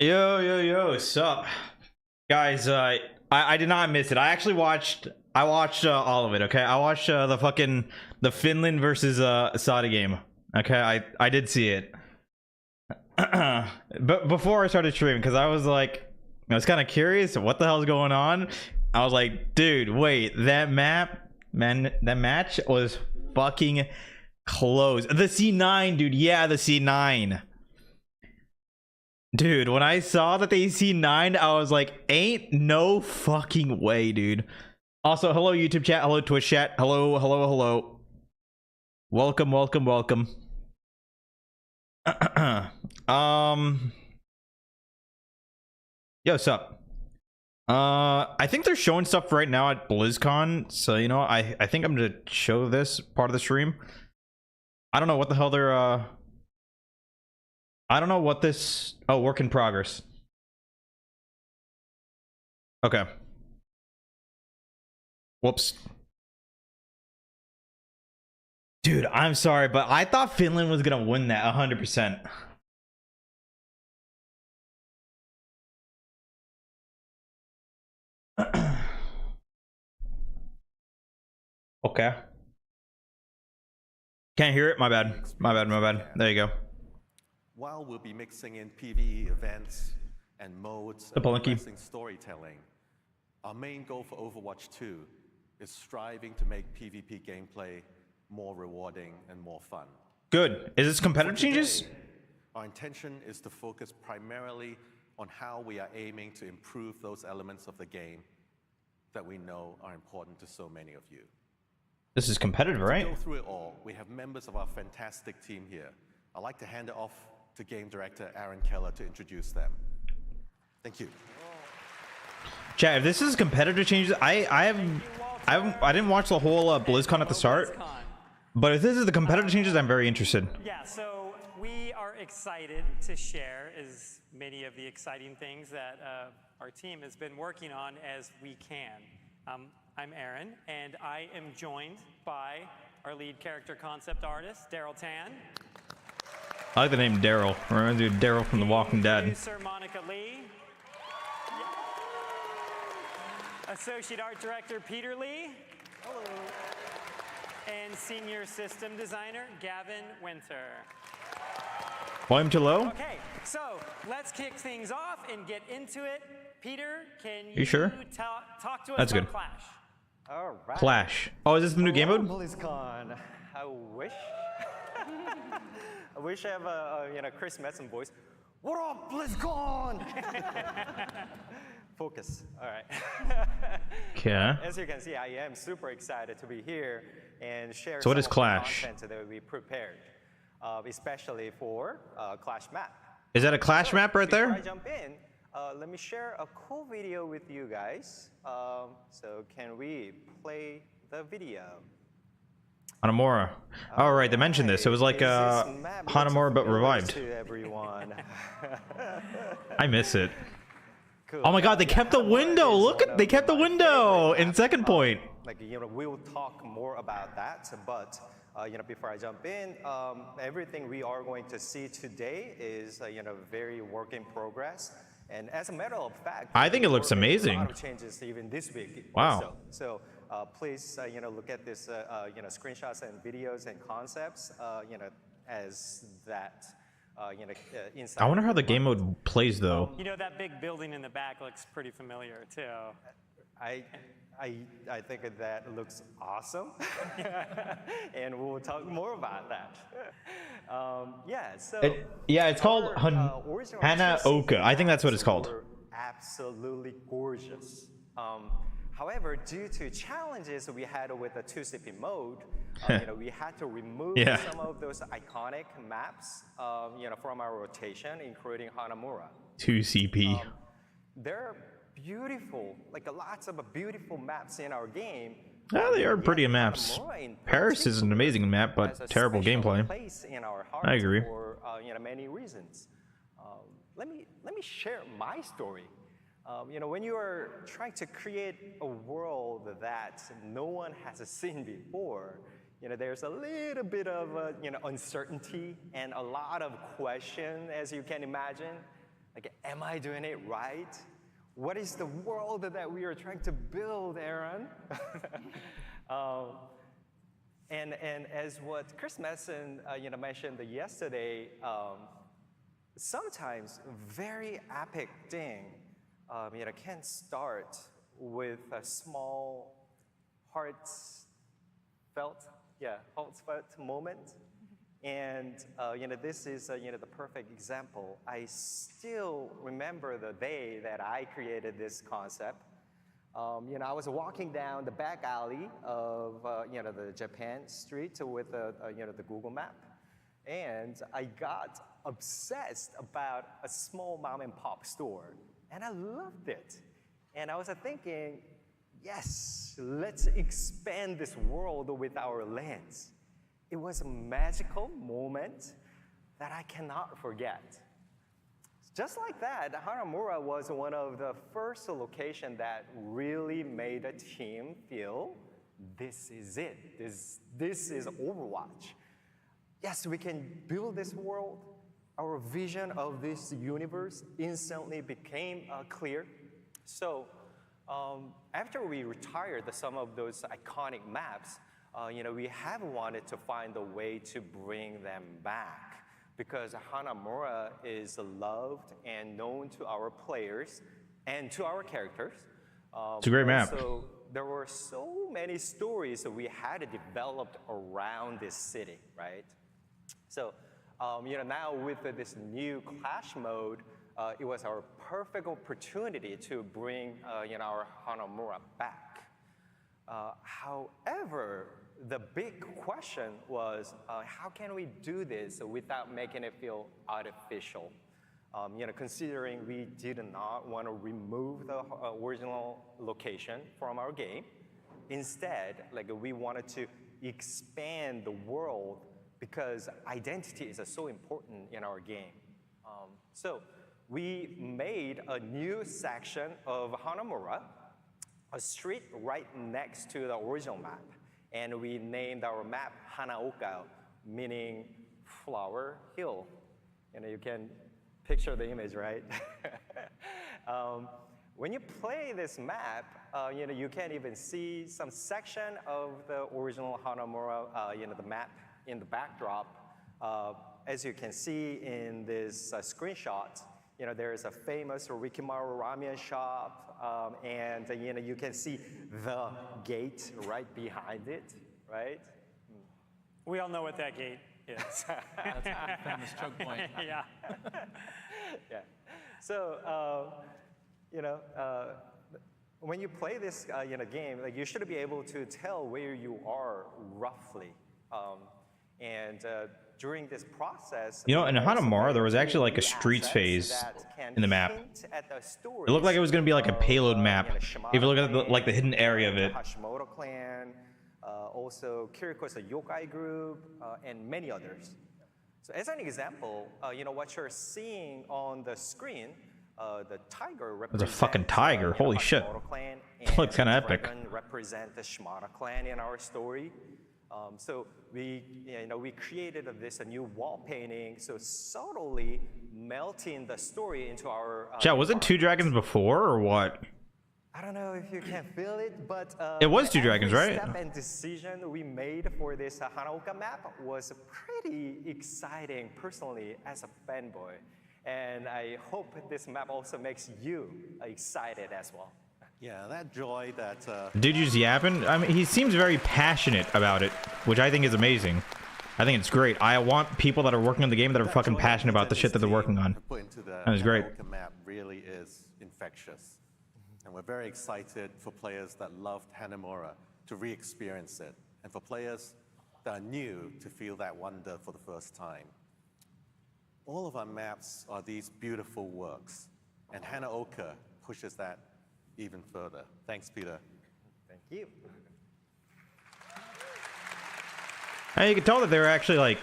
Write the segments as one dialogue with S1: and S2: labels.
S1: Yo, sup, guys? I did not miss it. I watched all of it. Okay, I watched the Finland versus Saudi game. Okay, I did see it. But before I started streaming, because I was kind of curious what the hell's going on. I was like, dude, wait, that match was fucking close. The C9, dude. Yeah, the C9. Dude, when I saw that they C9, I was like, ain't no fucking way, dude. Also, hello YouTube chat, hello Twitch chat, hello. Welcome. Yo, sup? I think they're showing stuff right now at BlizzCon, so you know, I think I'm gonna show this part of the stream. I don't know what the hell they're I don't know what this... Oh, work in progress. Okay. Whoops. Dude, I'm sorry, but I thought Finland was gonna win that 100%. Okay. Can't hear it? My bad. There you go.
S2: While we'll be mixing in PvE events and modes and progressing storytelling, our main goal for Overwatch 2 is striving to make PvP gameplay more rewarding and more fun.
S1: Good. Is this competitive changes?
S2: Our intention is to focus primarily on how we are aiming to improve those elements of the game that we know are important to so many of you.
S1: This is competitive, right?
S2: To go through it all, we have members of our fantastic team here. I'd like to hand it off to Game Director Aaron Keller to introduce them. Thank you.
S1: Chat, if this is competitive changes, I didn't watch the whole BlizzCon at the start, but if this is the competitive changes, I'm very interested.
S3: Yeah, so we are excited to share as many of the exciting things that our team has been working on as we can. I'm Aaron, and I am joined by our lead character concept artist, Daryl Tan.
S1: I like the name Daryl. Reminds me of Daryl from The Walking Dead.
S3: Producer Monica Lee. Associate Art Director Peter Lee. Hello. And Senior System Designer Gavin Winter.
S1: Volume too low?
S3: Okay, so let's kick things off and get into it. Peter, can
S1: you sure?
S3: Talk to us
S1: That's
S3: about
S1: good.
S3: Clash?
S4: All right.
S1: Clash. Oh, is this the new game mode?
S4: BlizzCon. I wish. I wish I have a Chris Metzen voice. What up, BlizzCon? Focus. All right.
S1: Okay.
S4: As you can see, I am super excited to be here and share
S1: So what is
S4: some of the
S1: Clash?
S4: content that we prepared, especially for Clash map.
S1: Is that a Clash map right
S4: Before I
S1: there?
S4: jump in, let me share a cool video with you guys. So can we play the video?
S1: Hanamura. Oh, right, they mentioned this. It was like Hanamura but revived.
S4: To everyone.
S1: I miss it.
S4: Cool.
S1: Oh my god, they kept the window! Look at, they kept the window in second point.
S4: Like, we will talk more about that, but before I jump in, everything we are going to see today is very work in progress. And as a matter of fact,
S1: I think it looks amazing.
S4: A lot of changes even this week.
S1: Wow.
S4: Also. So please, look at this, screenshots and videos and concepts, as that, inside.
S1: I wonder how the game mode plays though.
S3: You know, that big building in the back looks pretty familiar too.
S4: I think that looks awesome, and we'll talk more about that.
S1: It's called Hanaoka. I think that's what it's called.
S4: Absolutely gorgeous. However, due to challenges we had with the 2CP mode, we had to remove some of those iconic maps, from our rotation, including Hanamura.
S1: 2CP.
S4: There are beautiful, lots of beautiful maps in our game.
S1: Yeah, they are pretty maps. Paris is an amazing map, but terrible gameplay. I agree.
S4: For many reasons. Let me share my story. When you are trying to create a world that no one has seen before, there's a little bit of uncertainty and a lot of question, as you can imagine. Like, am I doing it right? What is the world that we are trying to build, Aaron? And as what Chris Messon mentioned yesterday, sometimes very epic thing can start with a small heartfelt moment. And this is the perfect example. I still remember the day that I created this concept. I was walking down the back alley of the Japan street with the Google map, and I got obsessed about a small mom and pop store, and I loved it. And I was thinking, yes, let's expand this world with our lens. It was a magical moment that I cannot forget. Just like that, Hanamura was one of the first locations that really made the team feel, this is it. This is Overwatch. Yes, we can build this world. Our vision of this universe instantly became clear. So after we retired some of those iconic maps, we have wanted to find a way to bring them back, because Hanamura is loved and known to our players and to our characters.
S1: It's a great map.
S4: So there were so many stories that we had developed around this city, right? So now with this new Clash mode, it was our perfect opportunity to bring our Hanamura back. However, the big question was, how can we do this without making it feel artificial? Considering we did not want to remove the original location from our game. Instead, we wanted to expand the world because identity is so important in our game. So we made a new section of Hanamura, a street right next to the original map. And we named our map Hanaoka, meaning flower hill. You can picture the image, right? When you play this map, you can even see some section of the original Hanamura, the map in the backdrop. As you can see in this screenshot, there is a famous Rikimaru ramen shop, and you can see the gate right behind it, right?
S3: We all know what that gate is.
S5: That's a famous choke point.
S3: Yeah.
S4: Yeah. So, when you play this game, you should be able to tell where you are roughly. During this process,
S1: in Hanamura, there was actually a streets phase in the map. It looked like it was going to be a payload map. If you look at the hidden area of it.
S4: Hashimoto clan, also Kiriko's yokai group, and many others. So as an example, what you're seeing on the screen, the tiger represents
S1: There's a fucking tiger. Holy shit.
S4: Clan,
S1: It looks kind of epic.
S4: Represent the Shimada clan in our story. So we created a new wall painting, so subtly melting the story into our.
S1: Chat, was it 2 dragons before or what?
S4: I don't know if you can feel it, but
S1: it was 2 dragons, right?
S4: Step and decision we made for this Hanaoka map was pretty exciting, personally, as a fanboy, and I hope this map also makes you excited as well.
S2: Yeah, that joy that...
S1: Dude, you just yapping? I mean, he seems very passionate about it, which I think is amazing. I think it's great. I want people that are working on the game that are fucking passionate about the shit that they're working on. That is great.
S2: The map really is infectious. And we're very excited for players that loved Hanamura to re-experience it. And for players that are new to feel that wonder for the first time. All of our maps are these beautiful works. And Hanaoka pushes that even further. Thanks, Peter.
S4: Thank you.
S1: And you can tell that they're actually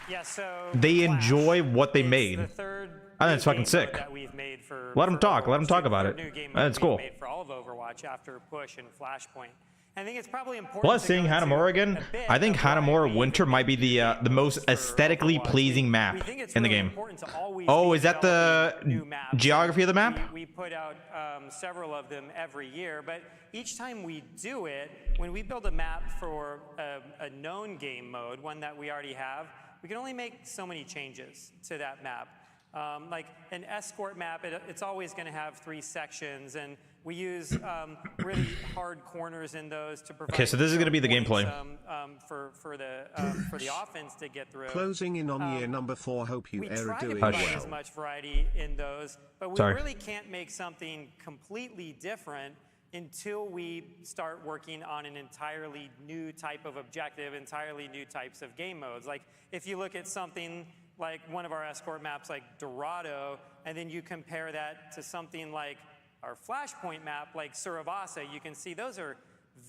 S3: Yeah, so
S1: they
S3: Clash
S1: enjoy what they
S3: is
S1: made.
S3: the third
S1: I think it's
S3: new
S1: fucking
S3: game
S1: sick.
S3: that we've made for
S1: Let 'em talk. Let 'em
S3: Overwatch.
S1: talk about
S3: Third
S1: it.
S3: new game
S1: That's
S3: we've
S1: cool.
S3: made for all of Overwatch after Push and Flashpoint. I think it's probably important.
S1: Plus,
S3: to
S1: seeing
S3: go into
S1: Hanamura again,
S3: a bit
S1: I think
S3: of why
S1: Hanamura
S3: we
S1: Winter might be the most
S3: for
S1: aesthetically
S3: Overwatch.
S1: pleasing map
S3: We think it's
S1: in the
S3: really
S1: game.
S3: important to always
S1: Oh,
S3: be
S1: is that the
S3: developing new maps.
S1: geography of the map?
S3: We put out several of them every year, but each time we do it, when we build a map for a known game mode, one that we already have, we can only make so many changes to that map. Like an escort map, it's always going to have 3 sections, and we use really hard corners in those to provide.
S1: Okay, so this is going to be the
S3: points,
S1: gameplay.
S3: For the offense to get through.
S6: Closing in on year number 4. Hope you
S3: We
S6: are
S3: try to
S6: doing
S3: provide
S6: well.
S3: as much variety in those, but we
S1: Sorry.
S3: really can't make something completely different until we start working on an entirely new type of objective, entirely new types of game modes. Like if you look at something like one of our escort maps like Dorado, and then you compare that to something like our Flashpoint map like Suravasa, you can see those are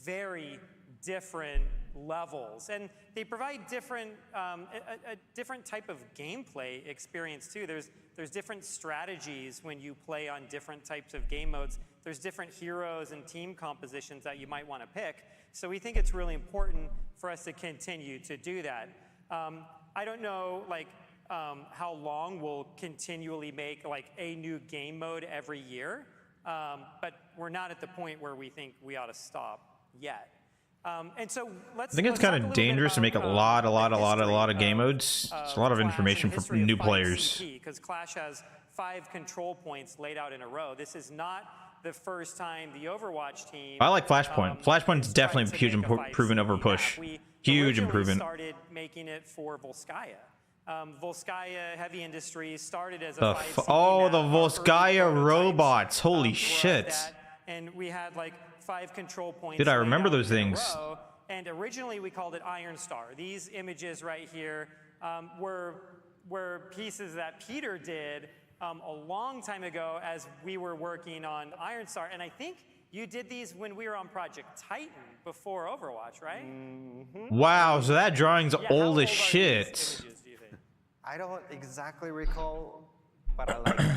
S3: very different levels, and they provide different a different type of gameplay experience too. There's different strategies when you play on different types of game modes. There's different heroes and team compositions that you might want to pick. So we think it's really important for us to continue to do that. I don't know like how long we'll continually make like a new game mode every year, but we're not at the point where we think we ought to stop yet. And so
S1: I think it's kind of dangerous to make a lot of game modes. It's a lot of information for new players.
S3: Because Clash has 5 control points laid out in a row. This is not the first time the Overwatch team.
S1: I like Flashpoint. Flashpoint's definitely a huge improvement over Push. Huge improvement.
S3: Started making it for Volskaya. Volskaya Heavy Industries started as a 5
S1: oh,
S3: map.
S1: the
S3: Our
S1: Volskaya
S3: early
S1: robots. Holy
S3: prototypes,
S1: shit.
S3: that, and we had like 5 control points.
S1: Dude, I
S3: laid
S1: remember
S3: out
S1: those
S3: in a
S1: things.
S3: row, and originally we called it Iron Star. These images right here were pieces that Peter did a long time ago as we were working on Iron Star. And I think you did these when we were on Project Titan before Overwatch, right?
S1: Wow, so that drawing's
S3: Yeah, how
S1: old
S3: old
S1: as
S3: are these
S1: shit.
S3: images, do you think?
S4: I don't exactly recall, but I like it.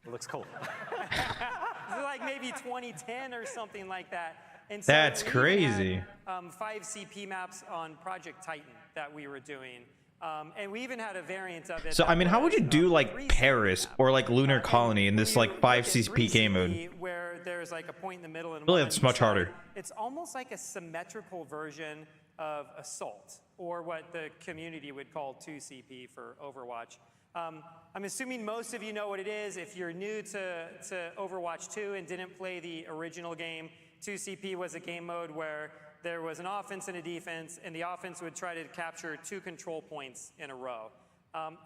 S4: It looks cool.
S3: This is like maybe 2010 or something like that. And so
S1: That's
S3: we even
S1: crazy.
S3: had, 5 CP maps on Project Titan that we were doing. And we even had a variant of it.
S1: So,
S3: that
S1: I mean, how would you
S3: was,
S1: do,
S3: 3
S1: like,
S3: CP
S1: Paris
S3: map.
S1: or, like, Lunar Colony in this,
S3: when you
S1: like, 5
S3: look at
S1: CP game
S3: 3
S1: mode?
S3: CP, where there's like a point in the middle and
S1: Really,
S3: one
S1: it's
S3: on
S1: much
S3: each side,
S1: harder.
S3: It's almost like a symmetrical version of Assault, or what the community would call 2CP for Overwatch. I'm assuming most of you know what it is. If you're new to Overwatch 2 and didn't play the original game, 2CP was a game mode where there was an offense and a defense, and the offense would try to capture 2 control points in a row.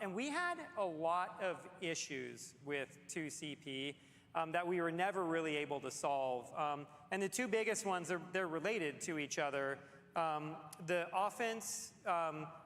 S3: And we had a lot of issues with 2CP that we were never really able to solve. And the 2 biggest ones, they're related to each other. The offense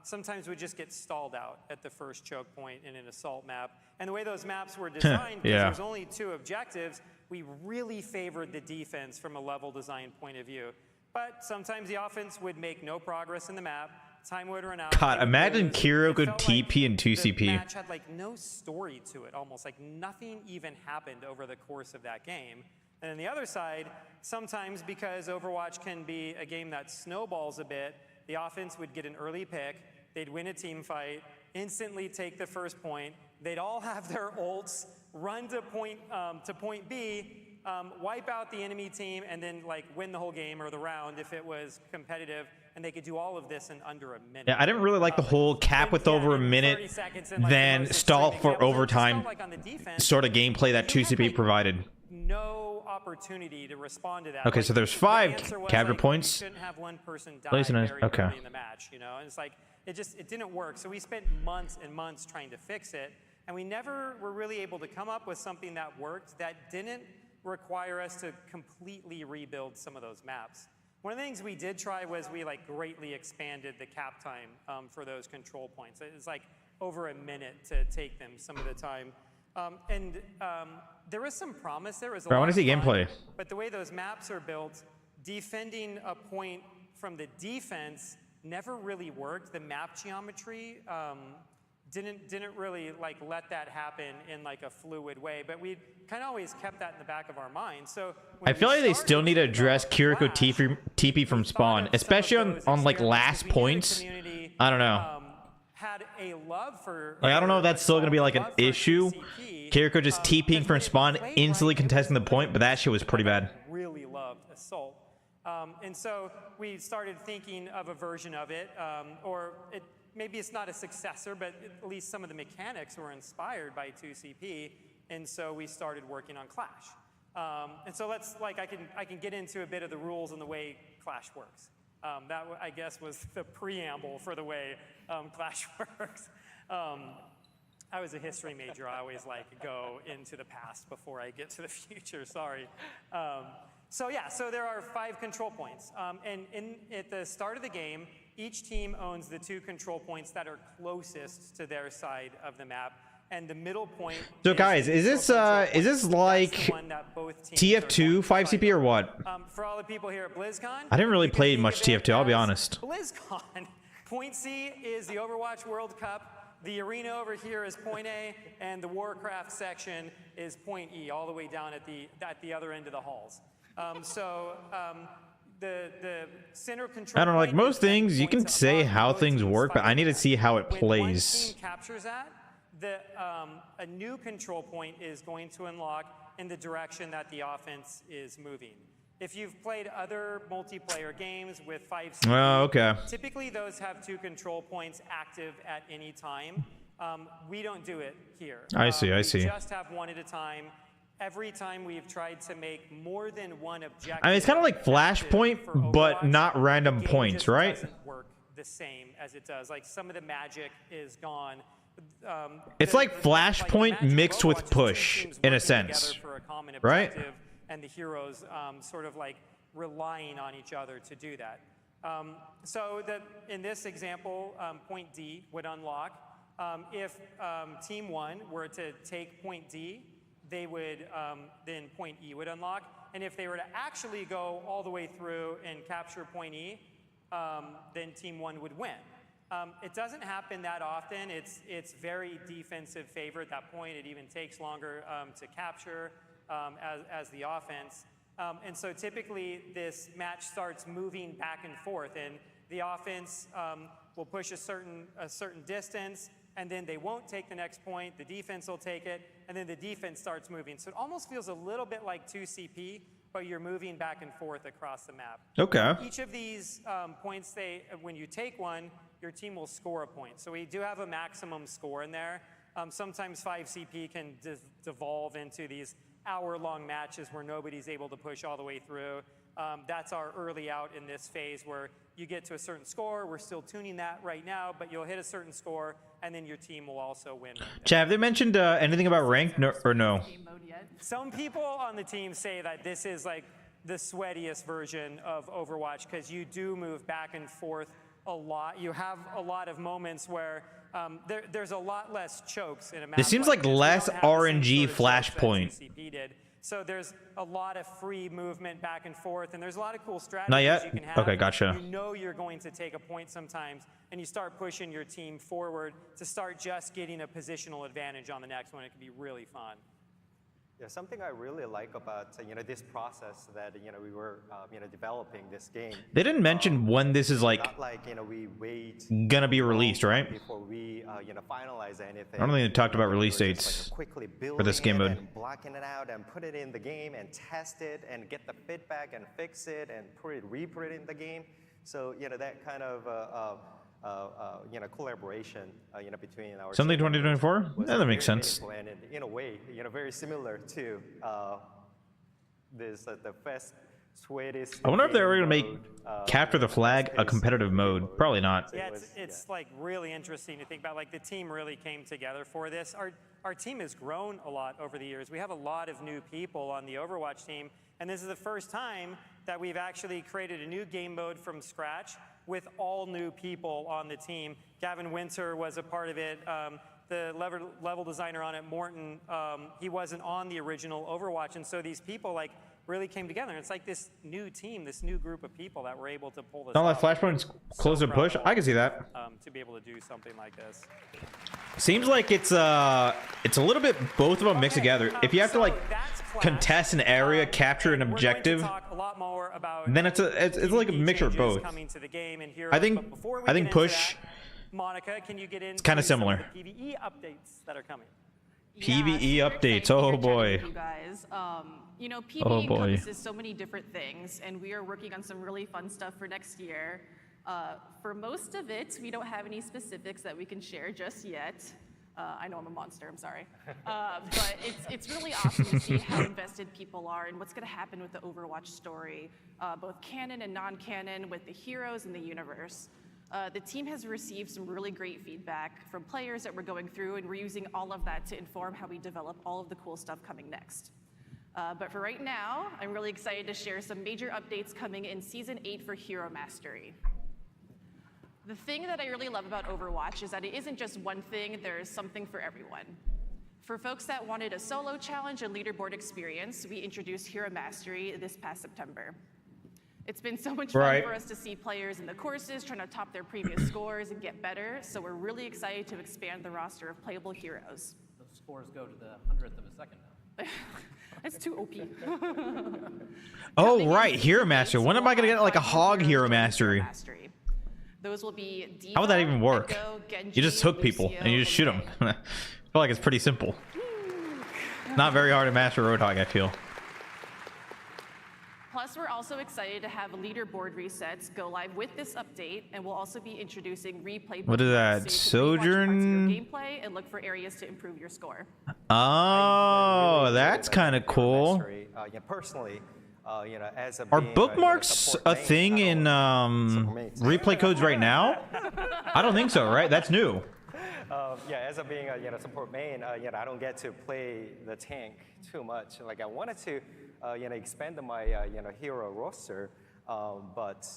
S3: sometimes would just get stalled out at the first choke point in an assault map. And the way those maps were designed, because
S1: Yeah.
S3: there's only 2 objectives, we really favored the defense from a level design point of view. But sometimes the offense would make no progress in the map. Time would run out.
S1: God,
S3: they would
S1: imagine
S3: lose.
S1: Kiro
S3: It
S1: could
S3: felt
S1: TP in
S3: the
S1: 2CP.
S3: match had like no story to it, almost like nothing even happened over the course of that game. And on the other side, sometimes because Overwatch can be a game that snowballs a bit, the offense would get an early pick, they'd win a team fight, instantly take the first point, they'd all have their ults, run to point B, wipe out the enemy team, and then like win the whole game or the round if it was competitive, and they could do all of this in under a minute.
S1: Yeah, I didn't really like the whole cap with
S3: Yeah,
S1: over a
S3: in 30
S1: minute,
S3: seconds and, like, the
S1: then
S3: most
S1: stall
S3: extreme
S1: for
S3: examples, it just
S1: overtime
S3: felt like on the defense,
S1: sort of gameplay that
S3: you had,
S1: 2CP
S3: like,
S1: provided.
S3: no opportunity to respond to that.
S1: Okay,
S3: Like,
S1: so there's
S3: the
S1: 5
S3: answer was,
S1: capture
S3: like,
S1: points.
S3: You shouldn't have one person die
S1: Place nice.
S3: very
S1: Okay.
S3: early in the match, you know? And it's like, it didn't work. So we spent months and months trying to fix it, and we never were really able to come up with something that worked that didn't require us to completely rebuild some of those maps. One of the things we did try was we like greatly expanded the cap time for those control points. It's like over a minute to take them some of the time. There was some promise there. Was a
S1: Bro, I
S3: lot
S1: wanna
S3: of
S1: see
S3: fun,
S1: gameplay.
S3: But the way those maps are built, defending a point from the defense never really worked. The map geometry didn't really like let that happen in like a fluid way, but we kind of always kept that in the back of our mind. So
S1: I feel like they still need to address Kiriko TP from spawn, especially on like last points. I don't know.
S3: Had a love for
S1: like I don't know if that's still gonna be like an issue. Kiriko just TPing from spawn, instantly contesting the point, but that shit was pretty bad.
S3: Really loved Assault. And so we started thinking of a version of it, or maybe it's not a successor, but at least some of the mechanics were inspired by 2CP, and so we started working on Clash. And so let's, like, I can get into a bit of the rules and the way Clash works. That, I guess, was the preamble for the way Clash works. I was a history major. I always like go into the past before I get to the future. Sorry. So yeah, so there are 5 control points, and at the start of the game, each team owns the 2 control points that are closest to their side of the map, and the middle point.
S1: So guys, is this like TF2 5CP or what?
S3: For all the people here at BlizzCon,
S1: I didn't really play much TF2. I'll be honest.
S3: BlizzCon, Point C is the Overwatch World Cup. The arena over here is Point A, and the Warcraft section is Point E, all the way down at the other end of the halls. The center control.
S1: I don't know, like most things, you can say how things work, but I need to see how it plays.
S3: When one team captures that, a new control point is going to unlock in the direction that the offense is moving. If you've played other multiplayer games with 5CP,
S1: okay.
S3: Typically those have 2 control points active at any time. We don't do it here.
S1: I see.
S3: We just have 1 at a time. Every time we've tried to make more than 1 objective.
S1: I mean, it's kind of like Flashpoint, but not random points, right?
S3: It doesn't work the same as it does. Like some of the magic is gone.
S1: It's like Flashpoint mixed with Push, in a sense, right?
S3: And the heroes sort of like relying on each other to do that. In this example, Point D would unlock. If Team 1 were to take Point D, they would, then Point E would unlock. And if they were to actually go all the way through and capture Point E, then Team 1 would win. It doesn't happen that often. It's very defensive favor at that point. It even takes longer to capture as the offense. And so typically this match starts moving back and forth, and the offense will push a certain distance, and then they won't take the next point. The defense will take it, and then the defense starts moving. So it almost feels a little bit like 2CP, but you're moving back and forth across the map.
S1: Okay.
S3: Each of these points, when you take one, your team will score a point. So we do have a maximum score in there. Sometimes 5CP can devolve into these hour-long matches where nobody's able to push all the way through. That's our early out in this phase where you get to a certain score. We're still tuning that right now, but you'll hit a certain score, and then your team will also win.
S1: Chad, have they mentioned anything about rank or no?
S3: Some people on the team say that this is like the sweatiest version of Overwatch because you do move back and forth a lot. You have a lot of moments where there's a lot less chokes in a map.
S1: It seems like less RNG Flashpoint.
S3: So there's a lot of free movement back and forth, and there's a lot of cool strategies
S1: Not yet?
S3: you can have.
S1: Okay, gotcha.
S3: You know you're going to take a point sometimes, and you start pushing your team forward to start just getting a positional advantage on the next one. It can be really fun.
S4: Yeah, something I really like about this process that we were developing this game.
S1: They didn't mention when this is like
S4: not like we wait
S1: gonna be released, right?
S4: Before we finalize anything.
S1: I don't think they talked about release dates for this game mode.
S4: And blocking it out and put it in the game and test it and get the feedback and fix it and re-put it in the game. So that kind of collaboration between our
S1: something 2024. Yeah, that makes sense.
S4: And in a way, very similar to this the best sweetest.
S1: I wonder if they're going to make Capture the Flag a competitive mode. Probably not.
S3: Yeah, it's like really interesting to think about. Like the team really came together for this. Our team has grown a lot over the years. We have a lot of new people on the Overwatch team, and this is the first time that we've actually created a new game mode from scratch with all new people on the team. Gavin Winter was a part of it. The level designer on it, Morton, he wasn't on the original Overwatch, and so these people like really came together. And it's like this new team, this new group of people that were able to pull this off.
S1: Not like Flashpoint's close to push. I can see that.
S3: To be able to do something like this.
S1: Seems like it's a little bit both of them mixed together. If you have to like contest an area, capture an objective, then it's like a mixture of both. I think push.
S3: Monica, can you get into
S1: It's kind of similar.
S3: the PvE updates that are coming?
S1: PvE updates. Oh boy.
S7: You guys, you know, PvE
S1: Oh, boy.
S7: encompasses so many different things, and we are working on some really fun stuff for next year. For most of it, we don't have any specifics that we can share just yet. I know I'm a monster, I'm sorry. But it's really awesome to see how invested people are and what's going to happen with the Overwatch story, both canon and non-canon, with the heroes and the universe. The team has received some really great feedback from players that we're going through, and we're using all of that to inform how we develop all of the cool stuff coming next. But for right now, I'm really excited to share some major updates coming in Season 8 for Hero Mastery. The thing that I really love about Overwatch is that it isn't just one thing, there's something for everyone. For folks that wanted a solo challenge and leaderboard experience, we introduced Hero Mastery this past September. It's been so much fun for us to see players in the courses trying to top their previous scores and get better, so we're really excited to expand the roster of playable heroes.
S5: Those scores go to the 100th of a second now.
S7: That's too OP.
S1: Oh right, Hero Mastery. When am I gonna get like a hog Hero Mastery?
S7: Those will be D.Va,
S1: How would that even work?
S7: Echo, Genji,
S1: You just hook people
S7: Lucio,
S1: and you just shoot them.
S7: and
S1: I feel like it's pretty simple. Not very hard to master Roadhog, I feel.
S7: Plus, we're also excited to have leaderboard resets go live with this update, and we'll also be introducing replay.
S1: What is that?
S7: So you can rewatch parts of your
S1: Sojourn?
S7: gameplay and look for areas to improve your score.
S1: Oh, that's kind of cool.
S4: Yeah, personally, you know, as a
S1: Are
S4: being,
S1: bookmarks
S4: support
S1: a
S4: main,
S1: thing in replay codes right now? I don't think so, right? That's new.
S4: Yeah, as a being a support main, you know, I don't get to play the tank too much. Like I wanted to, you know, expand my hero roster, but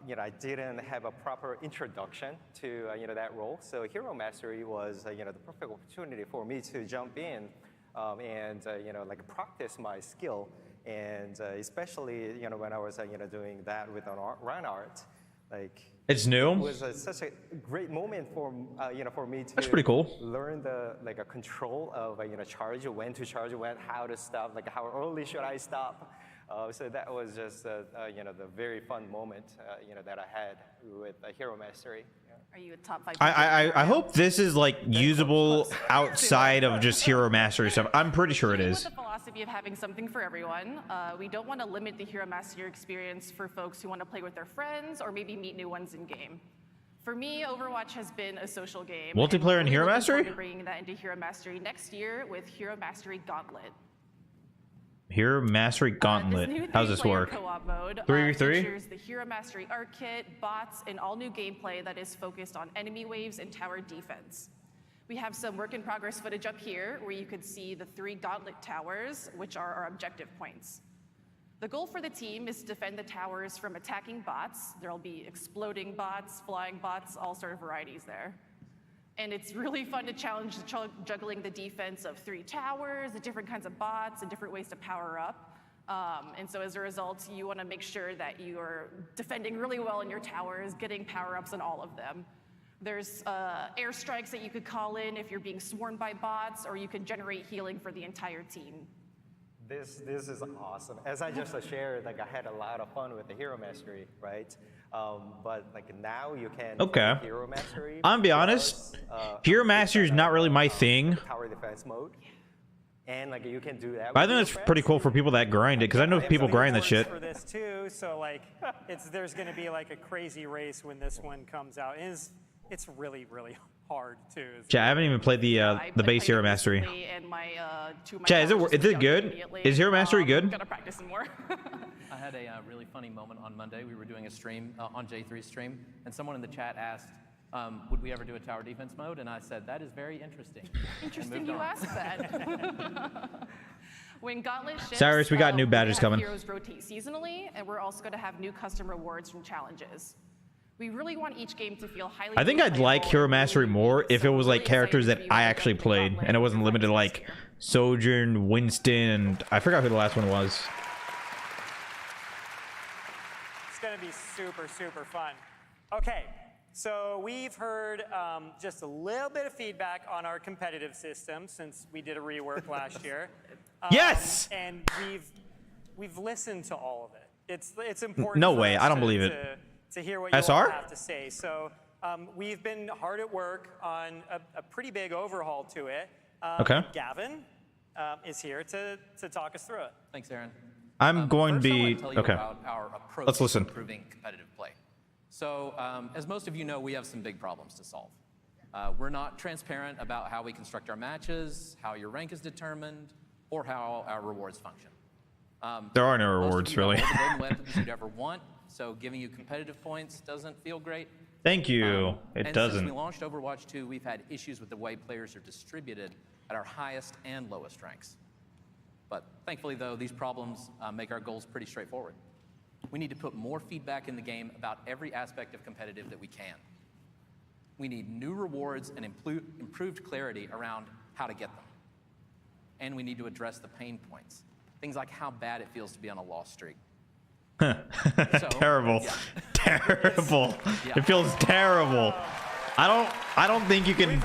S4: you know, I didn't have a proper introduction to that role. So Hero Mastery was the perfect opportunity for me to jump in and like practice my skill, and especially when I was doing that with run art, like.
S1: It's new.
S4: It was such a great moment for for me to
S1: That's pretty cool.
S4: learn the a control of charge, when to charge, how to stop, like how early should I stop. So that was just the very fun moment that I had with Hero Mastery.
S7: Are you a top 5?
S1: I hope this is like usable outside of just Hero Mastery stuff. I'm pretty sure it is.
S7: With the philosophy of having something for everyone, we don't want to limit the Hero Mastery experience for folks who want to play with their friends or maybe meet new ones in game. For me, Overwatch has been a social game.
S1: Multiplayer in Hero Mastery?
S7: We're bringing that into Hero Mastery next year with Hero Mastery Gauntlet.
S1: Hero Mastery Gauntlet.
S7: This new
S1: How does this work?
S7: Co-op mode
S1: 3v3?
S7: features the Hero Mastery Art Kit, bots, and all new gameplay that is focused on enemy waves and tower defense. We have some work in progress footage up here where you could see the 3 Gauntlet towers, which are our objective points. The goal for the team is to defend the towers from attacking bots. There'll be exploding bots, flying bots, all sort of varieties there. And it's really fun to challenge juggling the defense of 3 towers, the different kinds of bots, and different ways to power up. And so as a result, you want to make sure that you are defending really well in your towers, getting power-ups on all of them. There's airstrikes that you could call in if you're being swarmed by bots, or you can generate healing for the entire team.
S4: This is awesome. As I just shared, like I had a lot of fun with the Hero Mastery, right? But like now you can
S1: Okay.
S4: Hero Mastery.
S1: I'm gonna be honest. Hero Mastery is not really my thing.
S4: Tower defense mode, and like you can do that.
S1: But I think that's pretty cool for people that grind it, because I know people grind that shit.
S3: For this too, so like there's going to be like a crazy race when this one comes out. It's really hard too.
S1: Chat, I haven't even played the base Hero Mastery. Chat, is it good? Is Hero Mastery good?
S7: Gotta practice some more.
S5: I had a really funny moment on Monday. We were doing a stream on J3's stream, and someone in the chat asked, would we ever do a tower defense mode? And I said, that is very interesting.
S7: Interesting you asked that. When Gauntlet ships,
S1: Cyrus, we got new badges coming.
S7: Heroes rotate seasonally, and we're also going to have new custom rewards from challenges. We really want each game to feel highly.
S1: I think I'd like Hero Mastery more if it was like characters that I actually played, and it wasn't limited to like Sojourn, Winston, and I forgot who the last one was.
S3: It's going to be super fun. Okay, So we've heard just a little bit of feedback on our competitive system since we did a rework last year.
S1: Yes!
S3: And we've listened to all of it. It's important.
S1: No
S3: for
S1: way,
S3: us
S1: I don't
S3: to-
S1: believe it.
S3: To hear what you all
S1: SR?
S3: have to say. So we've been hard at work on a pretty big overhaul to it.
S1: Okay.
S3: Gavin is here to talk us through it.
S5: Thanks, Aaron.
S1: I'm going to
S5: First, I
S1: be
S5: want to tell you
S1: okay.
S5: about our approach
S1: Let's listen.
S5: to improving competitive play. So, as most of you know, we have some big problems to solve. We're not transparent about how we construct our matches, how your rank is determined, or how our rewards function.
S1: There are no
S5: Most of
S1: rewards,
S5: you have
S1: really.
S5: all the golden weapons you'd ever want, so giving you competitive points doesn't feel great.
S1: Thank you. It
S5: and
S1: doesn't.
S5: Since we launched Overwatch 2, we've had issues with the way players are distributed at our highest and lowest ranks. But thankfully, though, these problems make our goals pretty straightforward. We need to put more feedback in the game about every aspect of competitive that we can. We need new rewards and improved clarity around how to get them. And we need to address the pain points. Things like how bad it feels to be on a loss streak.
S1: Terrible.
S5: Yeah.
S1: Terrible.
S5: Yeah.
S1: It feels terrible. I don't think you can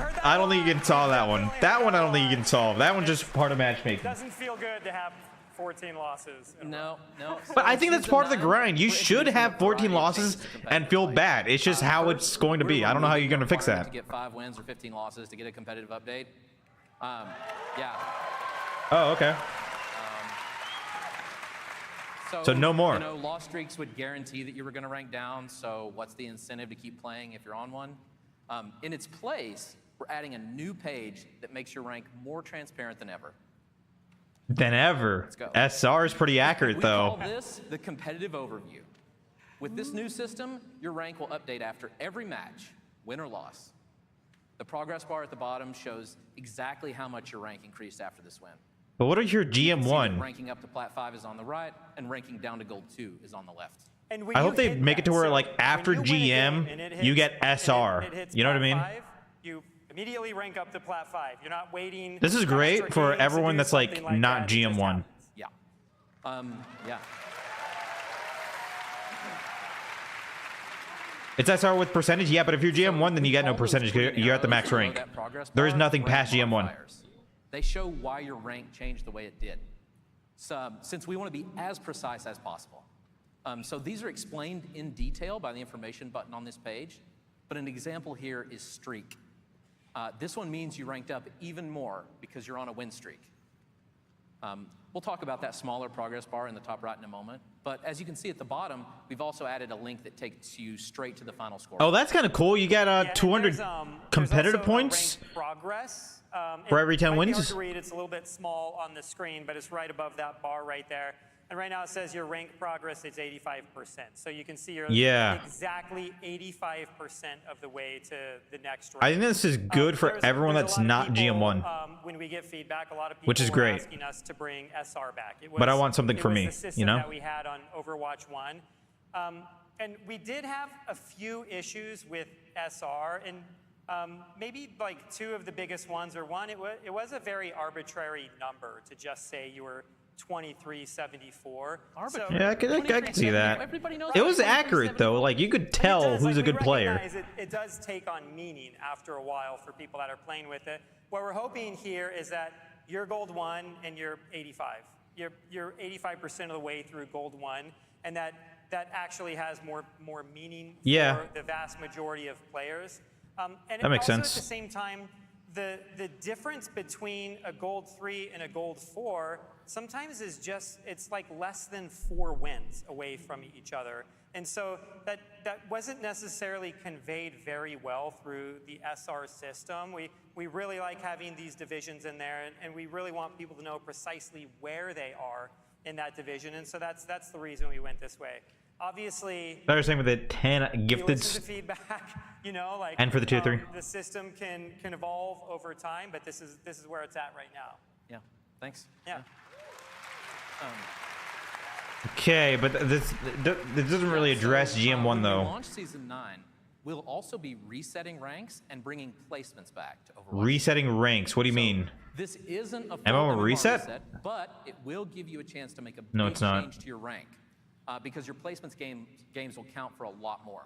S1: solve that one. That one I don't think you can solve. That one's just part of matchmaking.
S3: Doesn't feel good to have 14 losses.
S5: No.
S1: But I think that's part of the grind. You should have 14 losses and feel bad. It's just how it's going to be. I don't know how you're going to fix that.
S5: To get 5 wins or 15 losses to get a competitive update. Yeah.
S1: Oh, okay. So no more.
S5: You know, loss streaks would guarantee that you were going to rank down. So what's the incentive to keep playing if you're on one? In its place, we're adding a new page that makes your rank more transparent than ever.
S1: Let's go. SR is pretty accurate,
S5: We
S1: though.
S5: call this the competitive overview. With this new system, your rank will update after every match, win or loss. The progress bar at the bottom shows exactly how much your rank increased after this win.
S1: But what are your
S5: See that
S1: GM1?
S5: ranking up to Plat 5 is on the right, and ranking down to Gold 2 is on the left.
S3: And when
S1: I
S3: you
S1: hope they
S3: hit
S1: make it to
S3: that,
S1: where,
S3: so
S1: like,
S3: when
S1: after
S3: you win a game
S1: GM,
S3: and it
S1: you
S3: hits-
S1: get
S3: and
S1: SR.
S3: it hits
S1: You know what I
S3: Plat
S1: mean?
S3: 5, you immediately rank up to Plat 5. You're not waiting.
S1: This is
S3: extra
S1: great for
S3: games to
S1: everyone
S3: do
S1: that's, like,
S3: something
S1: not
S3: that. It just
S1: GM1.
S3: happens.
S5: Yeah. Yeah.
S1: It's SR with percentage? Yeah, but if you're GM1, then you get no percentage. You're at the max rank. There is nothing past GM1.
S5: They show why your rank changed the way it did. So, since we want to be as precise as possible. So these are explained in detail by the information button on this page, but an example here is streak. This one means you ranked up even more because you're on a win streak. We'll talk about that smaller progress bar in the top right in a moment, but as you can see at the bottom, we've also added a link that takes you straight to the final score.
S1: Oh, that's kind of cool. You get
S3: Yeah, and
S1: 200
S3: there's
S1: competitive
S3: also a
S1: points.
S3: ranked progress.
S1: For
S3: It
S1: every 10
S3: might be
S1: wins?
S3: hard to read. It's a little bit small on the screen, but it's right above that bar right there. And right now it says your rank progress is 85%. So you can see you're exactly 85% of the way to the next rank.
S1: I think this is good for everyone
S3: there's
S1: that's
S3: a lot
S1: not
S3: of people,
S1: GM1.
S3: When we get feedback, a lot of people
S1: Which is
S3: were
S1: great.
S3: asking us to bring SR back. It
S1: But I want something
S3: it
S1: for
S3: was
S1: me,
S3: the system
S1: you know?
S3: that we had on Overwatch 1. And we did have a few issues with SR, and maybe like two of the biggest ones are one, it was a very arbitrary number to just say you were 2374.
S5: Arbitrary.
S1: Yeah, I could see that.
S5: Everybody knows
S1: It was
S5: 23,
S1: accurate, though. Like, you could
S3: And it
S1: tell
S3: does,
S1: who's
S3: like,
S1: a
S3: we
S1: good player.
S3: recognize it does take on meaning after a while for people that are playing with it. What we're hoping here is that you're Gold 1 and you're 85. You're 85% of the way through Gold 1, and that actually has more meaning for the vast majority of players. And
S1: that makes
S3: also
S1: sense.
S3: At the same time, the difference between a Gold 3 and a Gold 4 sometimes is just, it's like less than 4 wins away from each other. And so that wasn't necessarily conveyed very well through the SR system. We really like having these divisions in there, and we really want people to know precisely where they are in that division. And so that's the reason we went this way. Obviously,
S1: I was saying with the 10
S3: you
S1: gifted.
S3: listen to feedback, you know, like,
S1: And for the tier 3.
S3: the system can evolve over time, but this is where it's at right now.
S5: Yeah, thanks.
S3: Yeah.
S1: Okay, but this doesn't really address GM1,
S5: When we
S1: though.
S5: launch Season 9, we'll also be resetting ranks and bringing placements back to Overwatch.
S1: Resetting ranks. What do you mean?
S5: This isn't a full
S1: MMR
S5: MMR
S1: reset?
S5: but it will give you a chance to make a
S1: No,
S5: big
S1: it's not.
S5: change to your rank because your placements games will count for a lot more.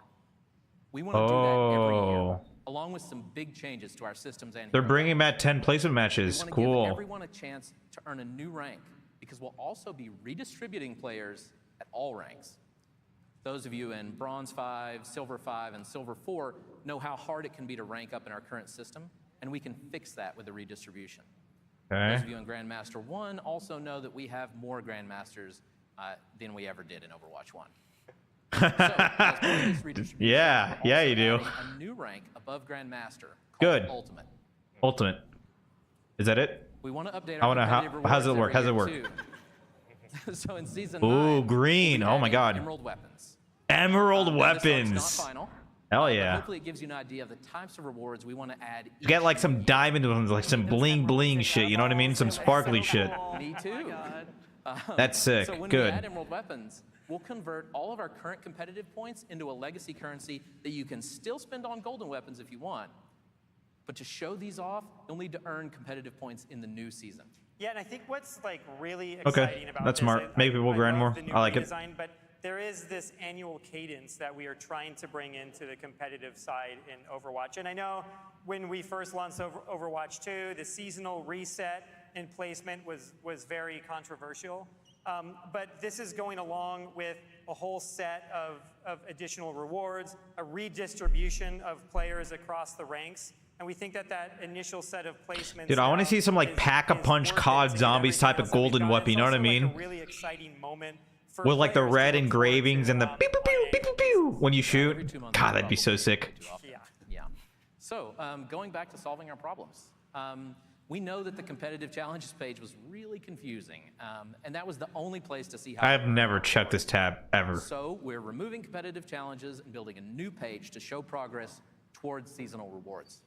S5: We want to do that every year, along with some big changes to our systems and
S1: They're bringing back 10 placement
S5: we
S1: matches.
S5: want to
S1: Cool.
S5: give everyone a chance to earn a new rank, because we'll also be redistributing players at all ranks. Those of you in Bronze 5, Silver 5, and Silver 4 know how hard it can be to rank up in our current system, and we can fix that with the redistribution.
S1: Okay.
S5: Those of you in Grandmaster 1 also know that we have more Grandmasters than we ever did in Overwatch 1. So, as part of this redistribution,
S1: Yeah,
S5: we're
S1: yeah,
S5: also
S1: you do.
S5: adding a new rank above Grandmaster called
S1: Good.
S5: Ultimate.
S1: Ultimate. Is that it?
S5: We want to update
S1: I
S5: our
S1: wanna-
S5: competitive
S1: how's it
S5: rewards
S1: work? How's it
S5: every
S1: work?
S5: year, too. So in season
S1: Ooh,
S5: 9,
S1: green.
S5: we'll be
S1: Oh my
S5: adding
S1: God.
S5: Emerald weapons.
S1: Emerald
S5: Now, this arc's
S1: weapons.
S5: not final,
S1: Hell
S5: but
S1: yeah.
S5: hopefully it gives you an idea of the types of rewards we want to add.
S1: You get like some diamond ones, like some bling bling shit. You know what I mean? Some sparkly shit.
S5: Me too.
S1: That's sick.
S5: So when
S1: Good.
S5: we add Emerald weapons, we'll convert all of our current competitive points into a legacy currency that you can still spend on golden weapons if you want. But to show these off, you'll need to earn competitive points in the new season.
S3: Yeah, and I think what's like really
S1: Okay,
S3: exciting about
S1: that's
S3: this,
S1: smart. Maybe we'll grind
S3: love
S1: more.
S3: the new
S1: I like it.
S3: redesign, but there is this annual cadence that we are trying to bring into the competitive side in Overwatch. And I know when we first launched Overwatch 2, the seasonal reset and placement was very controversial. But this is going along with a whole set of additional rewards, a redistribution of players across the ranks. And we think that that initial set of placements.
S1: Dude, I want to
S3: now
S1: see some like
S3: is
S1: pack-a-punch
S3: worth it
S1: COD
S3: to get
S1: zombies
S3: everything
S1: type of
S3: else that we've
S1: golden
S3: got.
S1: weapon. You know
S3: It's
S1: what I
S3: also, like,
S1: mean?
S3: a really exciting moment for
S1: With like the
S3: players to
S1: red
S3: look
S1: engravings
S3: forward
S1: and the
S3: to,
S1: pew pew pew pew pew pew when you shoot.
S5: Every 2 months,
S1: God,
S5: we'll
S1: that'd be so
S5: probably
S1: sick.
S5: do off.
S3: Yeah.
S5: Yeah. So going back to solving our problems. We know that the competitive challenges page was really confusing, and that was the only place to see how.
S1: I've never checked this tab ever.
S5: So we're removing competitive challenges and building a new page to show progress towards seasonal rewards.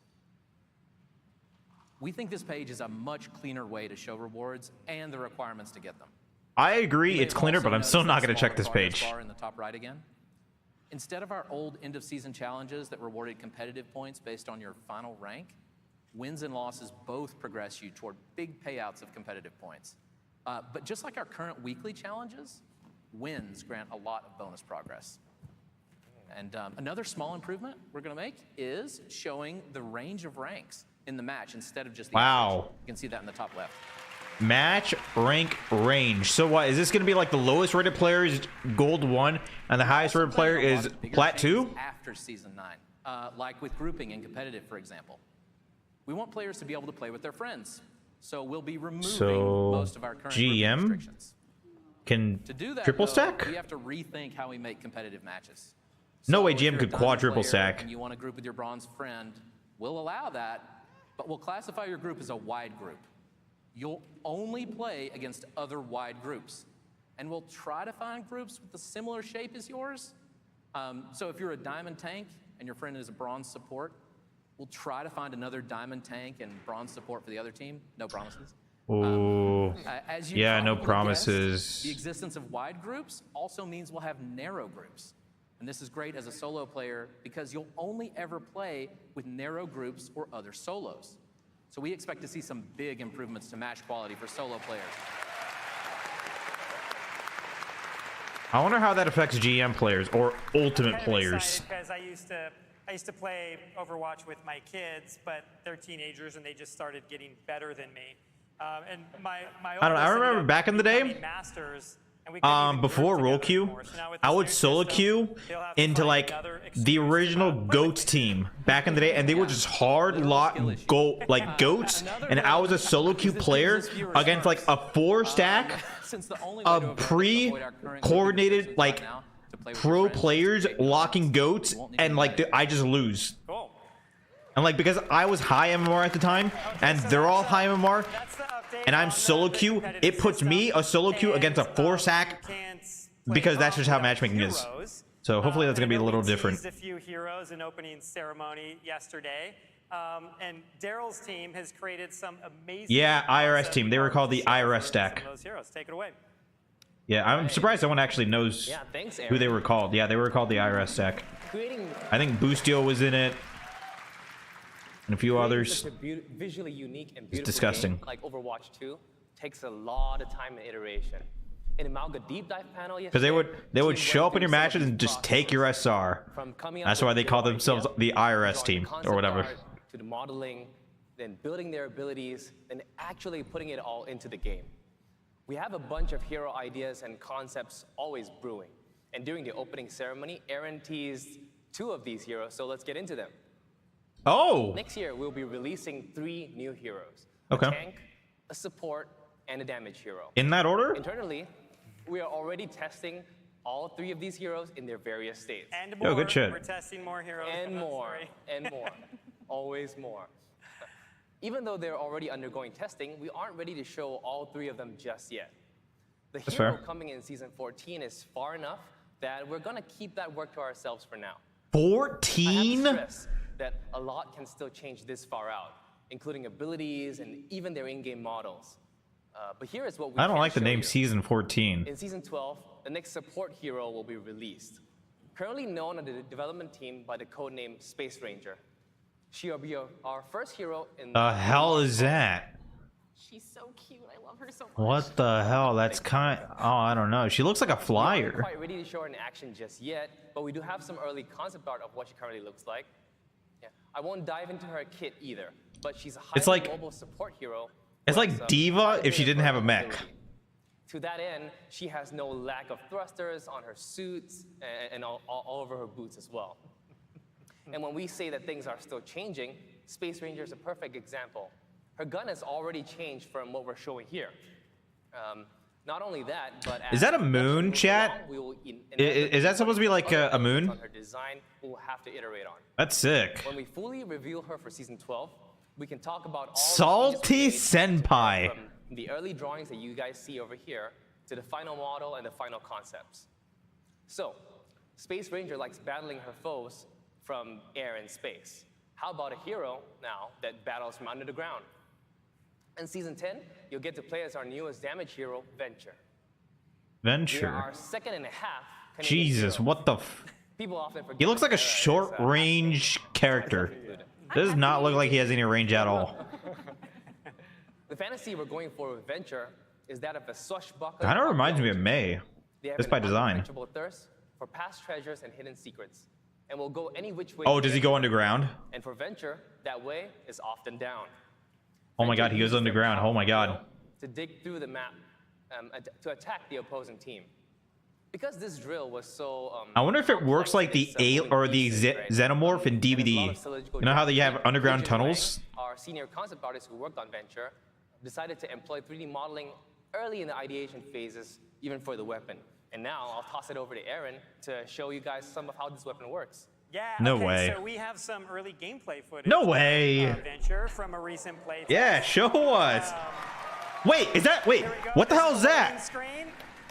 S5: We think this page is a much cleaner way to show rewards and the requirements to get them.
S1: I
S5: You
S1: agree,
S5: may
S1: it's
S5: have
S1: cleaner,
S5: also
S1: but I'm still
S5: noticed
S1: not
S5: that
S1: going to check
S5: smaller
S1: this
S5: progress
S1: page.
S5: bar in the top right again. Instead of our old end-of-season challenges that rewarded competitive points based on your final rank, wins and losses both progress you toward big payouts of competitive points. But just like our current weekly challenges, wins grant a lot of bonus progress. And another small improvement we're going to make is showing the range of ranks in the match instead of just the average.
S1: Wow.
S5: You can see that in the top left.
S1: Match rank range. So what is this going to be? Like the lowest rated player is gold 1 and the highest rated player
S5: Planning a lot
S1: is
S5: of bigger
S1: plat 2?
S5: changes after season 9, like with grouping and competitive, for example. We want players to be able to play with their friends, so we'll be removing most of our current grouping
S1: GM
S5: restrictions.
S1: can
S5: To do that,
S1: triple
S5: though,
S1: stack?
S5: we have to rethink how we make competitive matches.
S1: No way
S5: if
S1: GM
S5: you're a
S1: could
S5: diamond
S1: quadruple
S5: player
S1: stack.
S5: And you want to group with your bronze friend, we'll allow that, but we'll classify your group as a wide group. You'll only play against other wide groups. And we'll try to find groups with a similar shape as yours. So if you're a diamond tank and your friend is a bronze support, we'll try to find another diamond tank and bronze support for the other team. No promises.
S1: Ooh.
S5: As you
S1: Yeah, no
S5: probably
S1: promises.
S5: guessed, the existence of wide groups also means we'll have narrow groups. And this is great as a solo player because you'll only ever play with narrow groups or other solos. So we expect to see some big improvements to match quality for solo players.
S1: I wonder how that affects GM players or ultimate
S3: Kind of
S1: players.
S3: excited because I used to play Overwatch with my kids, but they're teenagers and they just started getting better than me. And my
S1: I don't know, I
S3: oldest ended
S1: remember
S3: up
S1: back in the day,
S3: becoming masters, and we couldn't even
S1: before
S3: group
S1: roll
S3: together
S1: queue,
S3: anymore. So now with
S1: I
S3: this
S1: would
S3: new
S1: solo
S3: system,
S1: queue
S3: they'll have to
S1: into
S3: find
S1: like
S3: another
S1: the
S3: excuse
S1: original
S3: to
S1: goats team back in the day, and they were just hard
S5: Literal
S1: lot
S5: skill issue.
S1: goats,
S5: Another
S1: and I was a solo queue
S5: is this
S1: player
S5: gives us fewer
S1: against like a
S5: starts.
S1: 4-stack
S5: Since the only way to
S1: of
S5: avoid our current
S1: pre-coordinated
S5: grouping
S1: like
S5: restrictions right now to play with
S1: pro
S5: your friends
S1: players
S5: is to make
S1: locking
S5: rounds.
S1: goats,
S5: You won't need to
S1: and
S5: do
S1: like
S5: that
S1: I just lose.
S3: Cool.
S1: And like because I was high MMR at the time, and
S3: So
S1: they're all
S3: that's,
S1: high MMR,
S3: that's the update
S1: and I'm
S3: on
S1: solo
S3: the
S1: queue,
S3: competitive
S1: it puts me,
S3: system.
S1: a solo queue, against a
S3: And,
S1: 4-sack,
S3: you can't play
S1: because that's just how
S3: without
S1: matchmaking is.
S3: heroes.
S1: So hopefully that's
S3: And
S1: gonna be
S3: I
S1: a
S3: know
S1: little
S3: we
S1: different.
S3: teased a few heroes in opening ceremony yesterday. And Daryl's team has created some amazing.
S1: Yeah, IRS
S3: concept
S1: team. They were
S3: art
S1: called
S3: to
S1: the
S3: show
S1: IRS
S3: for some
S1: stack.
S3: of those heroes. Take it away.
S1: Yeah, I'm surprised no one actually knows
S8: Yeah, thanks, Aaron.
S1: who they were called. Yeah, they were called the IRS stack.
S8: Creating
S1: I think Boostio was in it, and a few others.
S8: such a visually unique and beautiful
S1: disgusting.
S8: game like Overwatch 2 takes a lot of time and iteration. In Malga Deep Dive panel
S1: Because they would show up in your matches and just take your SR. That's why they call themselves the IRS team or whatever.
S8: To the modeling, then building their abilities, then actually putting it all into the game. We have a bunch of hero ideas and concepts always brewing. And during the opening ceremony, Aaron teased 2 of these heroes, so let's get into them.
S1: Oh!
S8: Next year, we'll be releasing 3 new heroes.
S1: Okay.
S8: A tank, a support, and a damage hero.
S1: In that order?
S8: Internally, we are already testing all 3 of these heroes in their various states.
S3: And more.
S1: Yo, good shit.
S3: We're testing more heroes.
S8: And more. And more. Always more. Even though they're already undergoing testing, we aren't ready to show all 3 of them just yet. The
S1: That's
S8: hero
S1: fair.
S8: coming in season 14 is far enough that we're gonna keep that work to ourselves for now.
S1: 14?
S8: I have to stress that a lot can still change this far out, including abilities and even their in-game models. But here is what we
S1: I don't
S8: can
S1: like the
S8: show
S1: name
S8: you.
S1: Season 14.
S8: In season 12, the next support hero will be released. Currently known on the development team by the codename Space Ranger. She'll be our first hero in
S1: The hell is that?
S7: She's so cute. I love her so much.
S1: What the hell? That's kind. Oh, I don't know. She looks like a
S8: We aren't
S1: flyer.
S8: quite ready to show her in action just yet, but we do have some early concept art of what she currently looks like. Yeah. I won't dive into her kit either, but she's a
S1: It's
S8: highly
S1: like-
S8: mobile support hero.
S1: It's
S8: with
S1: like
S8: some
S1: Diva if she
S8: high
S1: didn't have a mech.
S8: versatility. To that end, she has no lack of thrusters on her suits and all over her boots as well. And when we say that things are still changing, Space Ranger is a perfect example. Her gun has already changed from what we're showing here. Not only that, but
S1: Is that a
S8: as
S1: moon,
S8: moves
S1: chat?
S8: along, we will
S1: Is that supposed to be like a moon?
S8: On her design, we'll have to iterate on.
S1: That's sick.
S8: When we fully reveal her for season 12, we can talk about all
S1: Salty
S8: the changes we made
S1: Senpai.
S8: from the early drawings that you guys see over here to the final model and the final concepts. So, Space Ranger likes battling her foes from air and space. How about a hero now that battles from under the ground? In season 10, you'll get to play as our newest damage hero, Venture. We are
S1: Venture.
S8: our second and a half Canadian
S1: Jesus,
S8: hero.
S1: what the f...
S8: People often forget
S1: He looks like a
S8: that Sarah is,
S1: short-range character.
S8: included.
S1: Does not look like he has any range at all.
S8: The fantasy we're going for with Venture is that of a swashbuckler.
S1: Kind of reminds me of May.
S8: They have
S1: Just
S8: an
S1: by design.
S8: unquenchable thirst for past treasures and hidden secrets, and will go any which way.
S1: Oh,
S8: to
S1: does he
S8: get
S1: go
S8: there.
S1: underground?
S8: And for Venture, that way is often down.
S1: Oh my
S8: Venture
S1: god, he goes
S8: uses their
S1: underground. Oh my
S8: powerful
S1: god.
S8: drill to dig through the map to attack the opposing team. Because this drill was so.
S1: I wonder if it
S8: complex
S1: works like
S8: in
S1: the
S8: its
S1: A or the
S8: moving pieces, right?
S1: Xenomorph in
S8: And there's a lot
S1: DVD.
S8: of cylindrical
S1: You know how they have
S8: geometry.
S1: underground
S8: Bridget
S1: tunnels?
S8: Wang, our senior concept artist who worked on Venture, decided to employ 3D modeling early in the ideation phases, even for the weapon. And now I'll toss it over to Aaron to show you guys some of how this weapon works.
S3: Yeah.
S1: No
S3: okay,
S1: way.
S3: So we have some early gameplay footage.
S1: No way.
S3: Of Venture from a recent playthrough.
S1: Yeah, show us. Wait, is that... Wait,
S3: Here we go.
S1: what the
S3: This
S1: hell is
S3: the loading
S1: that?
S3: Screen.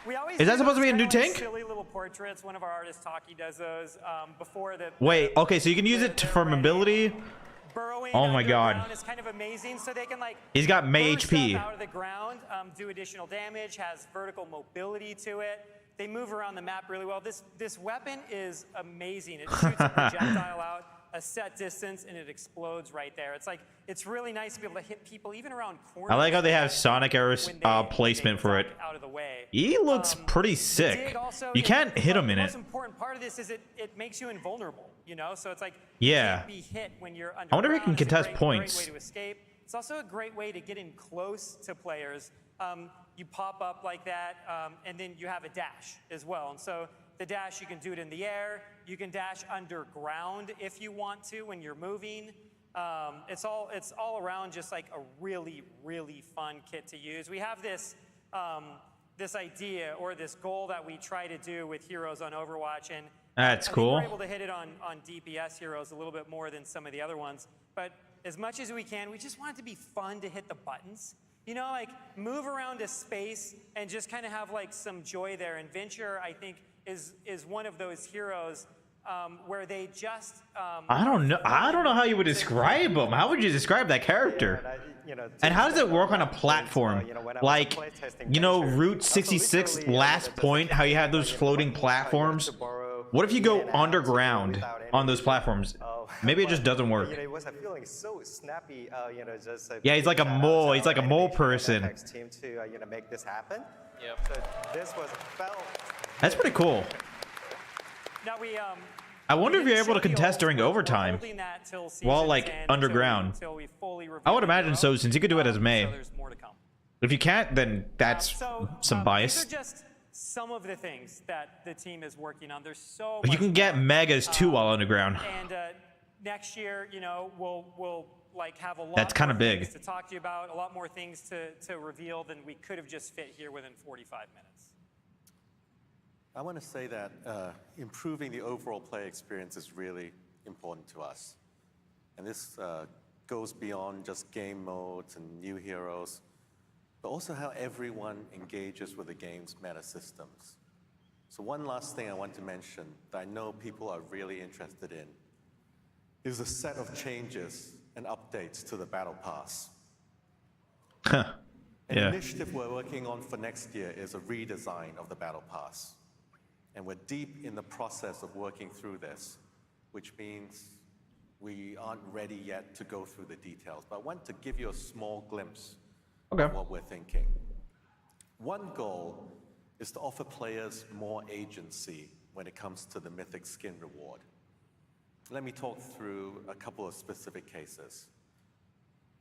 S3: We always
S1: Is that
S3: do
S1: supposed to be a
S3: those
S1: new
S3: kinda, like,
S1: tank?
S3: Silly little portraits. One of our artists, Taki, does those before the.
S1: Wait, okay, so you can use it for mobility.
S3: Burrowing
S1: Oh my god.
S3: underground is kind of amazing, so they can like.
S1: He's got May
S3: burst
S1: HP.
S3: up out of the ground, do additional damage, has vertical mobility to it. They move around the map really well. This weapon is amazing. It shoots a projectile out a set distance and it explodes right there. It's really nice to be able to hit people even around corners.
S1: I like how they have Sonic Arrow
S3: when they
S1: placement for it.
S3: duck out of the way.
S1: He looks pretty
S3: Dig
S1: sick.
S3: also,
S1: You can't hit him in
S3: The
S1: it.
S3: most important part of this is it makes you invulnerable, you know? So it's like
S1: Yeah.
S3: you can't be hit when you're underground.
S1: I wonder if he can
S3: It's a
S1: contest
S3: great
S1: points.
S3: way to escape. It's also a great way to get in close to players. You pop up like that, and then you have a dash as well. And so the dash, you can do it in the air. You can dash underground if you want to when you're moving. It's all around just like a really, really fun kit to use. We have this this idea or this goal that we try to do with heroes on Overwatch, and
S1: That's
S3: I think
S1: cool.
S3: we're able to hit it on DPS heroes a little bit more than some of the other ones. But as much as we can, we just want it to be fun to hit the buttons. You know, like move around a space and just kind of have like some joy there. And Venture, I think, is one of those heroes where they just.
S1: I don't know how you would describe him. How would you describe that character? And how does it work on a platform? Like, you know, Route 66 last point, how you have those floating platforms? What if you go underground on those platforms? Maybe it just doesn't work.
S4: It was a feeling so snappy, just
S1: Yeah, he's like a mole. He's like a mole person.
S4: team to make this happen.
S8: Yep.
S4: So this was felt.
S1: That's pretty cool.
S3: Now we
S1: I wonder if
S3: we
S1: you're
S3: didn't
S1: able to
S3: show the
S1: contest during
S3: old- we're
S1: overtime
S3: holding that till
S1: while
S3: season's
S1: like
S3: end,
S1: underground.
S3: until we fully reveal
S1: I would
S3: the
S1: imagine
S3: hero.
S1: so, since you could do it as May.
S3: So there's more to come.
S1: If you can't, then that's some bias.
S3: These are just some of the things that the team is working on. There's so
S1: You
S3: much
S1: can get
S3: more.
S1: megas too while underground.
S3: And next year, you know, we'll like have a lot.
S1: That's kinda
S3: more
S1: big.
S3: things to talk to you about, a lot more things to reveal than we could have just fit here within 45 minutes.
S2: I want to say that improving the overall play experience is really important to us. And this goes beyond just game modes and new heroes, but also how everyone engages with the game's meta systems. So one last thing I want to mention that I know people are really interested in is a set of changes and updates to the Battle Pass. An initiative we're working on for next year is a redesign of the Battle Pass. And we're deep in the process of working through this, which means we aren't ready yet to go through the details. But I want to give you a small glimpse of what we're thinking. One goal is to offer players more agency when it comes to the Mythic Skin reward. Let me talk through a couple of specific cases.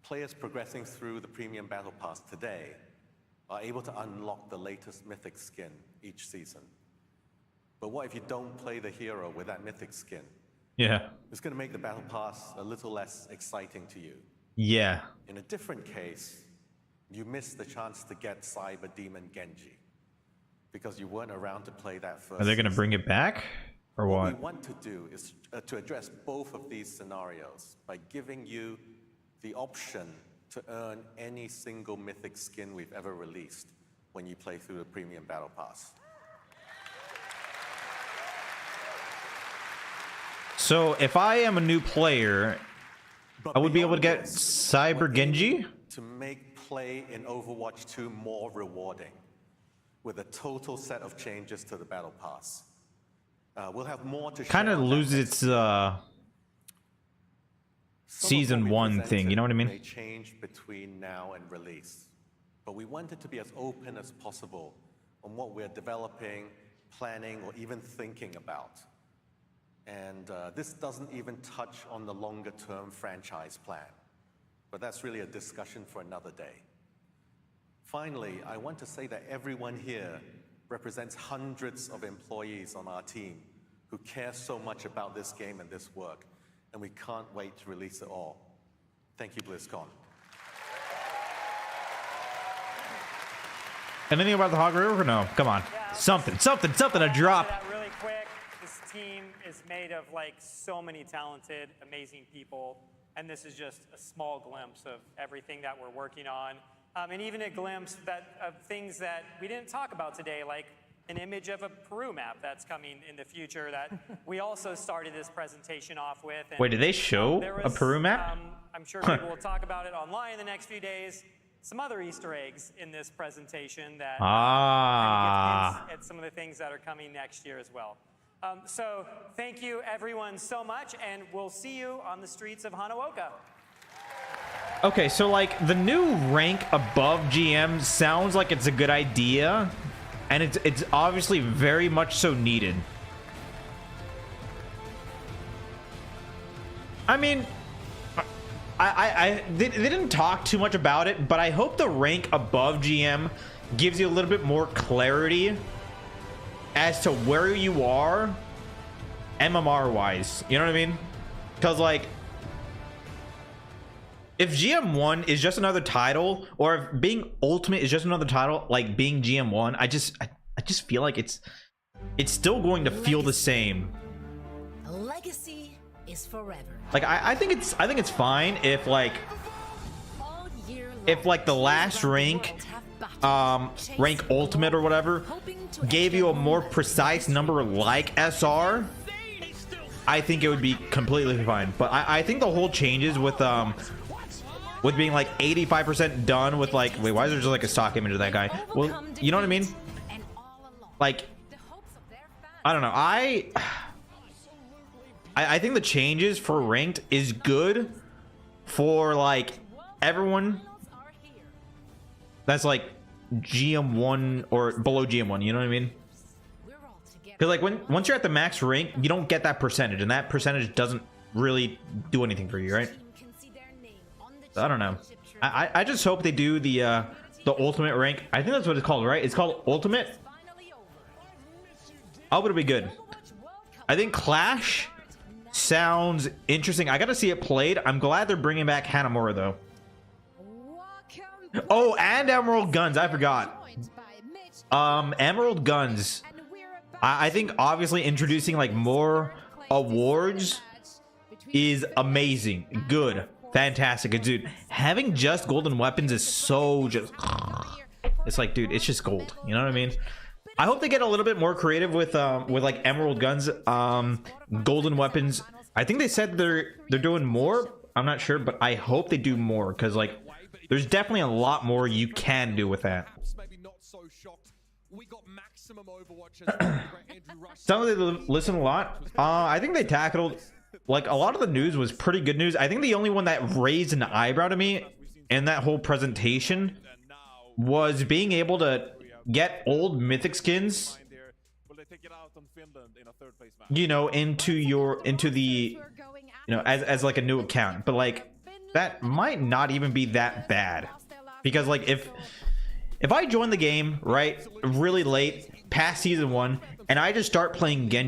S2: Players progressing through the Premium Battle Pass today are able to unlock the latest Mythic Skin each season. But what if you don't play the hero with that Mythic Skin?
S1: Yeah.
S2: It's going to make the Battle Pass a little less exciting to you.
S1: Yeah.
S2: In a different case, you missed the chance to get Cyber Demon Genji because you weren't around to play that first.
S1: Are they going to bring it back? Or
S2: What
S1: what?
S2: we want to do is to address both of these scenarios by giving you the option to earn any single Mythic Skin we've ever released when you play through the Premium Battle Pass.
S1: So if I am a new player,
S2: But
S1: I would be able to
S2: beyond
S1: get
S2: this,
S1: Cyber
S2: we're
S1: Genji?
S2: aiming to make play in Overwatch 2 more rewarding with a total set of changes to the Battle Pass. We'll have more to
S1: Kind
S2: share
S1: of
S2: on that
S1: loses
S2: next
S1: its
S2: Some of
S1: season
S2: what we
S1: 1 thing, you know what I
S2: presented
S1: mean?
S2: May change between now and release, but we want it to be as open as possible on what we're developing, planning, or even thinking about. And this doesn't even touch on the longer-term franchise plan, but that's really a discussion for another day. Finally, I want to say that everyone here represents hundreds of employees on our team who care so much about this game and this work, and we can't wait to release it all. Thank you, BlizzCon.
S1: Anything about the Hog River? No, come on. Something to drop.
S3: That really quick. This team is made of like so many talented, amazing people, and this is just a small glimpse of everything that we're working on, and even a glimpse of things that we didn't talk about today, like an image of a Peru map that's coming in the future that we also started this presentation off with. And,
S1: Wait, did they show
S3: there
S1: a
S3: was,
S1: Peru map?
S3: I'm sure people will talk about it online in the next few days. Some other Easter eggs in this presentation that kind of give hints at some of the things that are coming next year as well. So thank you everyone so much, and we'll see you on the streets of Hanaoka.
S1: Okay, so like the new rank above GM sounds like it's a good idea, and it's obviously very much so needed. I mean, they didn't talk too much about it, but I hope the rank above GM gives you a little bit more clarity as to where you are MMR wise. You know what I mean? Because like, if GM1 is just another title, or if being Ultimate is just another title, like being GM1, I just feel like it's still going to feel the same.
S9: A legacy is forever.
S1: Like I think it's fine if like the last rank, rank Ultimate or whatever, gave you a more precise number like SR. I think it would be completely fine. But I think the whole changes with being like 85% done with like, wait, why is there just like a stock image of that guy? Well, you know what I mean? Like, I don't know. I think the changes for ranked is good for like everyone that's like GM1 or below GM1, you know what I mean? Because like once you're at the max rank, you don't get that percentage, and that percentage doesn't really do anything for you, right? So I don't know. I just hope they do the ultimate rank. I think that's what it's called, right? It's called ultimate. I hope it'll be good. I think Clash sounds interesting. I gotta see it played. I'm glad they're bringing back Hanaoka though. Oh, and Emerald Guns. I forgot. Emerald Guns. I think obviously introducing like more awards is amazing. Good. Fantastic. Dude, having just golden weapons is so just... It's like, dude, it's just gold. You know what I mean? I hope they get a little bit more creative with like Emerald Guns, golden weapons. I think they said they're doing more. I'm not sure, but I hope they do more, because like there's definitely a lot more you can do with that. Some of them listen a lot. I think they tackled like a lot of the news was pretty good news. I think the only one that raised an eyebrow to me in that whole presentation was being able to get old mythic skins, you know, into the, you know, as like a new account. But like that might not even be that bad, because like if I join the game right really late past season 1 and I just start playing Genji